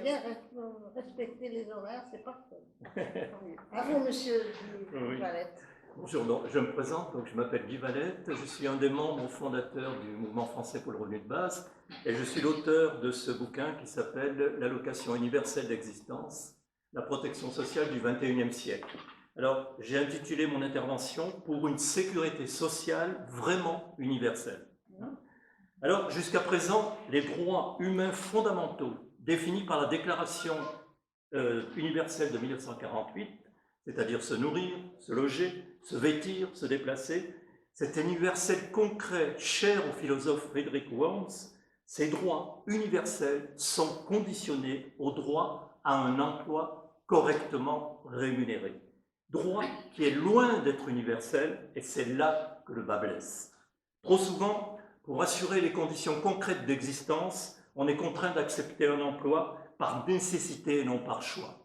bien respecter les horaires, c'est parfait. À vous, monsieur Valette. Bonjour, donc, je me présente, donc je m'appelle Guy Valette, je suis un des membres fondateurs du Mouvement français pour le revenu de base et je suis l'auteur de ce bouquin qui s'appelle L'allocation universelle d'existence, la protection sociale du XXIe siècle. Alors, j'ai intitulé mon intervention pour une sécurité sociale vraiment universelle. Alors, jusqu'à présent, les droits humains fondamentaux définis par la Déclaration universelle de 1948, c'est-à-dire se nourrir, se loger, se vêtir, se déplacer, cet universel concret cher au philosophe Frederick Worms, ces droits universels sont conditionnés au droit à un emploi correctement rémunéré. Droit qui est loin d'être universel, et c'est là que le bât blesse. Trop souvent, pour assurer les conditions concrètes d'existence, on est contraint d'accepter un emploi par nécessité et non par choix.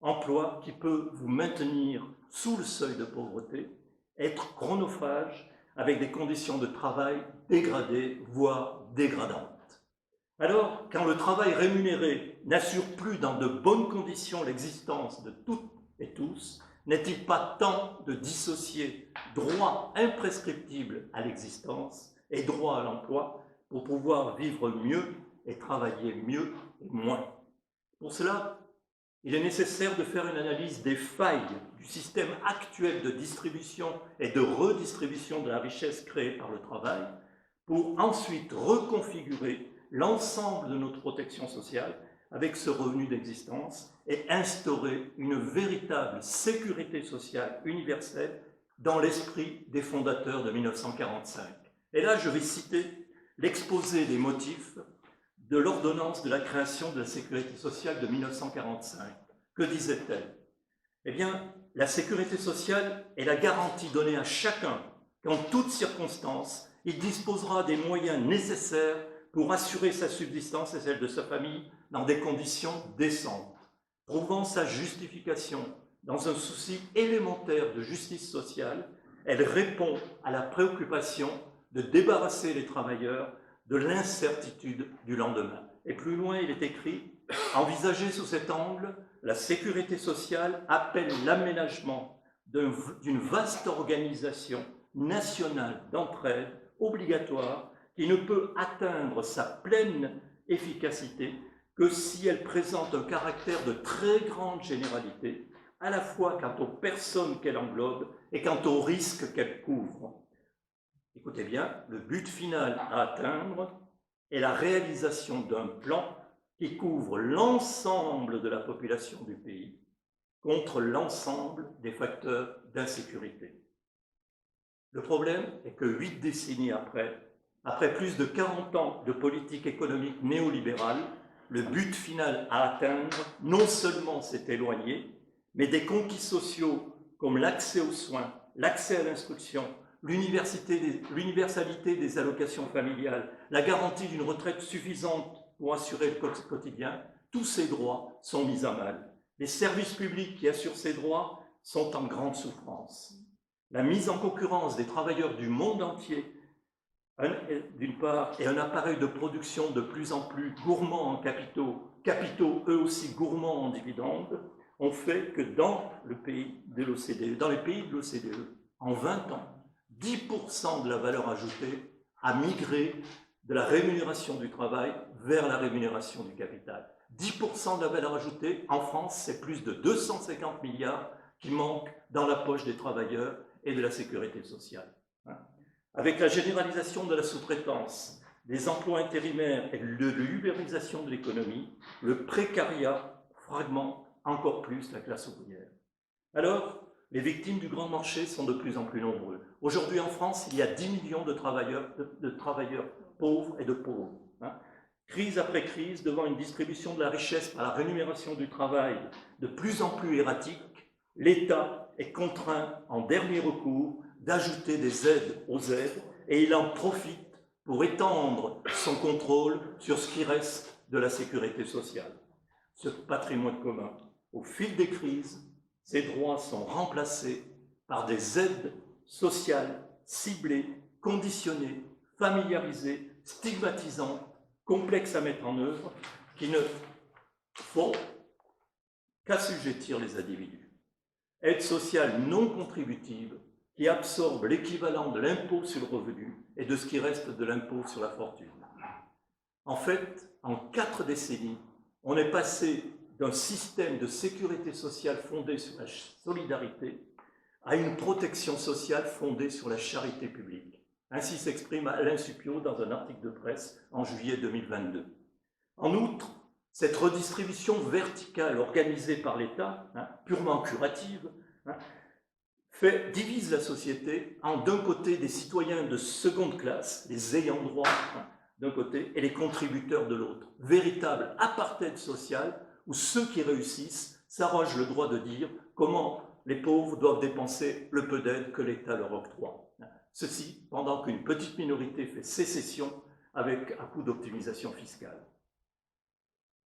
Emploi qui peut vous maintenir sous le seuil de pauvreté, être chronophage, avec des conditions de travail dégradées, voire dégradantes. Alors, quand le travail rémunéré n'assure plus dans de bonnes conditions l'existence de toutes et tous, n'est-il pas temps de dissocier droit imprescriptible à l'existence et droit à l'emploi pour pouvoir vivre mieux et travailler mieux et moins? Pour cela, il est nécessaire de faire une analyse des failles du système actuel de distribution et de redistribution de la richesse créée par le travail pour ensuite reconfigurer l'ensemble de notre protection sociale avec ce revenu d'existence et instaurer une véritable sécurité sociale universelle dans l'esprit des fondateurs de 1945. Et là, je vais citer l'exposé des motifs de l'ordonnance de la création de la sécurité sociale de 1945. Que disait-elle? Eh bien, la sécurité sociale est la garantie donnée à chacun qu'en toutes circonstances, il disposera des moyens nécessaires pour assurer sa subsistance et celle de sa famille dans des conditions décentes, trouvant sa justification dans un souci élémentaire de justice sociale. Elle répond à la préoccupation de débarrasser les travailleurs de l'incertitude du lendemain. Et plus loin, il est écrit « Envisagé sous cet angle, la sécurité sociale appelle l'aménagement d'une vaste organisation nationale d'entraide obligatoire qui ne peut atteindre sa pleine efficacité que si elle présente un caractère de très grande généralité, à la fois quant aux personnes qu'elle englobe et quant aux risques qu'elle couvre. » Écoutez bien, le but final à atteindre est la réalisation d'un plan qui couvre l'ensemble de la population du pays contre l'ensemble des facteurs d'insécurité. Le problème est que 8 décennies après plus de 40 ans de politique économique néolibérale, le but final à atteindre non seulement s'est éloigné, mais des conquis sociaux comme l'accès aux soins, l'accès à l'instruction, l'universalité des allocations familiales, la garantie d'une retraite suffisante pour assurer le quotidien, tous ces droits sont mis à mal. Les services publics qui assurent ces droits sont en grande souffrance. La mise en concurrence des travailleurs du monde entier, d'une part, et un appareil de production de plus en plus gourmand en capitaux eux aussi gourmands en dividendes, ont fait que dans les pays de l'OCDE, en 20 ans, 10% de la valeur ajoutée a migré de la rémunération du travail vers la rémunération du capital. 10% de la valeur ajoutée, en France, c'est plus de 250 milliards qui manquent dans la poche des travailleurs et de la sécurité sociale. Avec la généralisation de la sous-traitance, des emplois intérimaires et de l'ubérisation de l'économie, le précariat fragmente encore plus la classe ouvrière. Alors, les victimes du grand marché sont de plus en plus nombreux. Aujourd'hui en France, il y a 10 millions de travailleurs pauvres et de pauvres. Crise après crise, devant une distribution de la richesse par la rémunération du travail de plus en plus erratique, l'État est contraint, en dernier recours, d'ajouter des aides aux aides et il en profite pour étendre son contrôle sur ce qui reste de la sécurité sociale. Ce patrimoine commun, au fil des crises, ces droits sont remplacés par des aides sociales ciblées, conditionnées, familiarisées, stigmatisantes, complexes à mettre en œuvre, qui ne fonds qu'assujettir les individus. Aide sociale non contributive qui absorbe l'équivalent de l'impôt sur le revenu et de ce qui reste de l'impôt sur la fortune. En fait, en 4 décennies, on est passé d'un système de sécurité sociale fondé sur la solidarité à une protection sociale fondée sur la charité publique. Ainsi s'exprime Alain Supiot dans un article de presse en juillet 2022. En outre, cette redistribution verticale organisée par l'État, purement curative, divise la société en d'un côté des citoyens de seconde classe, les ayants droit d'un côté, et les contributeurs de l'autre. Véritable apartheid social où ceux qui réussissent s'arrogent le droit de dire comment les pauvres doivent dépenser le peu d'aide que l'État leur octroie. Ceci pendant qu'une petite minorité fait sécession avec un coup d'optimisation fiscale.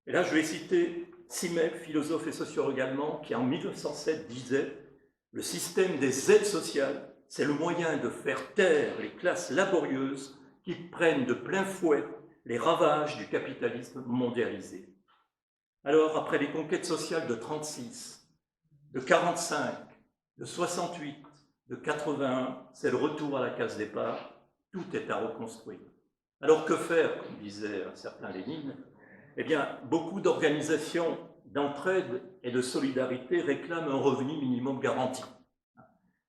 Et là, je vais citer Simek, philosophe et sociologue allemand, qui en 1907 disait « Le système des aides sociales, c'est le moyen de faire taire les classes laborieuses qui prennent de plein fouet les ravages du capitalisme mondialisé. » Alors, après les conquêtes sociales de 1936, de 1945, de 1968, de 1981, c'est le retour à la case départ, tout est à reconstruire. Alors que faire, comme disait un certain Lénine? Eh bien, beaucoup d'organisations d'entraide et de solidarité réclament un revenu minimum garanti.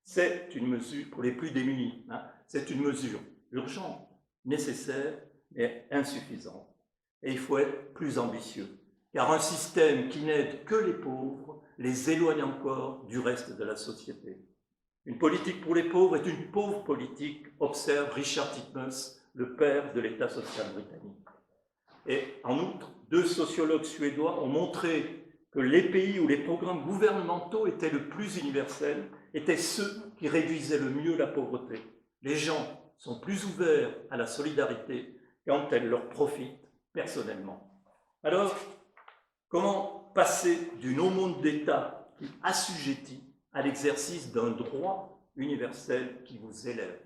C'est une mesure pour les plus démunis, c'est une mesure urgente, nécessaire, mais insuffisante. Et il faut être plus ambitieux, car un système qui n'aide que les pauvres les éloigne encore du reste de la société. Une politique pour les pauvres est une pauvre politique, observe Richard Titmuss, le père de l'État social britannique. Et en outre, 2 sociologues suédois ont montré que les pays où les programmes gouvernementaux étaient le plus universels étaient ceux qui réduisaient le mieux la pauvreté. Les gens sont plus ouverts à la solidarité quand elle leur profite personnellement. Alors, comment passer d'une aumône d'État qui assujettit à l'exercice d'un droit universel qui vous élève?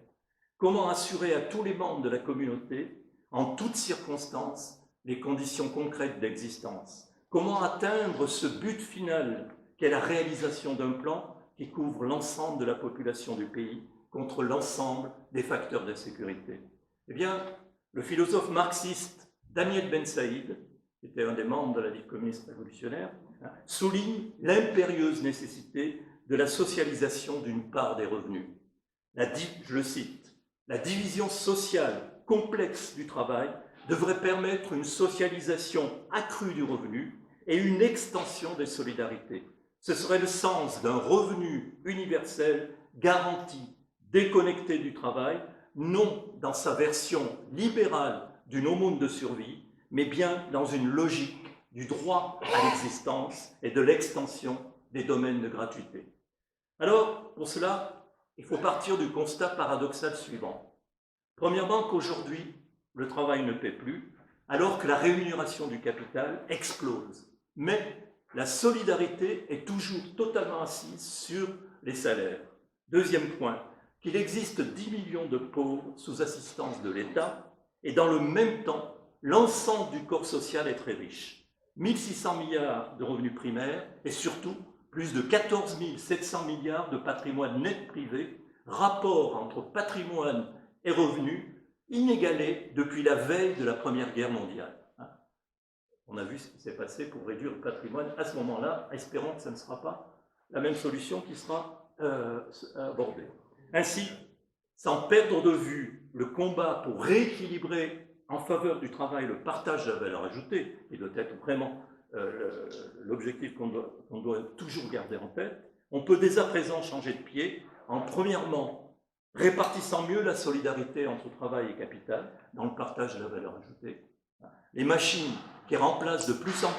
Comment assurer à tous les membres de la communauté, en toutes circonstances, les conditions concrètes d'existence? Comment atteindre ce but final qu'est la réalisation d'un plan qui couvre l'ensemble de la population du pays contre l'ensemble des facteurs d'insécurité? Eh bien, le philosophe marxiste Daniel Ben Saïd, qui était un des membres de la Ligue communiste révolutionnaire, souligne l'impérieuse nécessité de la socialisation d'une part des revenus. Je le cite, « La division sociale complexe du travail devrait permettre une socialisation accrue du revenu et une extension des solidarités. Ce serait le sens d'un revenu universel garanti, déconnecté du travail, non dans sa version libérale d'une aumône de survie, mais bien dans une logique du droit à l'existence et de l'extension des domaines de gratuité. » Alors, pour cela, il faut partir du constat paradoxal suivant. Premièrement, qu'aujourd'hui, le travail ne paie plus, alors que la rémunération du capital explose. Mais la solidarité est toujours totalement assise sur les salaires. Deuxième point, qu'il existe 10 millions de pauvres sous assistance de l'État, et dans le même temps, l'ensemble du corps social est très riche. 1600 milliards de revenus primaires, et surtout, plus de 14 700 milliards de patrimoine net privé, rapport entre patrimoine et revenus inégalé depuis la veille de la Première Guerre mondiale. On a vu ce qui s'est passé pour réduire le patrimoine à ce moment-là, espérons que ce ne sera pas la même solution qui sera abordée. Ainsi, sans perdre de vue le combat pour rééquilibrer en faveur du travail le partage de la valeur ajoutée, qui doit être vraiment l'objectif qu'on doit toujours garder en tête, on peut dès à présent changer de pied en premièrement répartissant mieux la solidarité entre travail et capital dans le partage de la valeur ajoutée. Les machines qui remplacent de plus en plus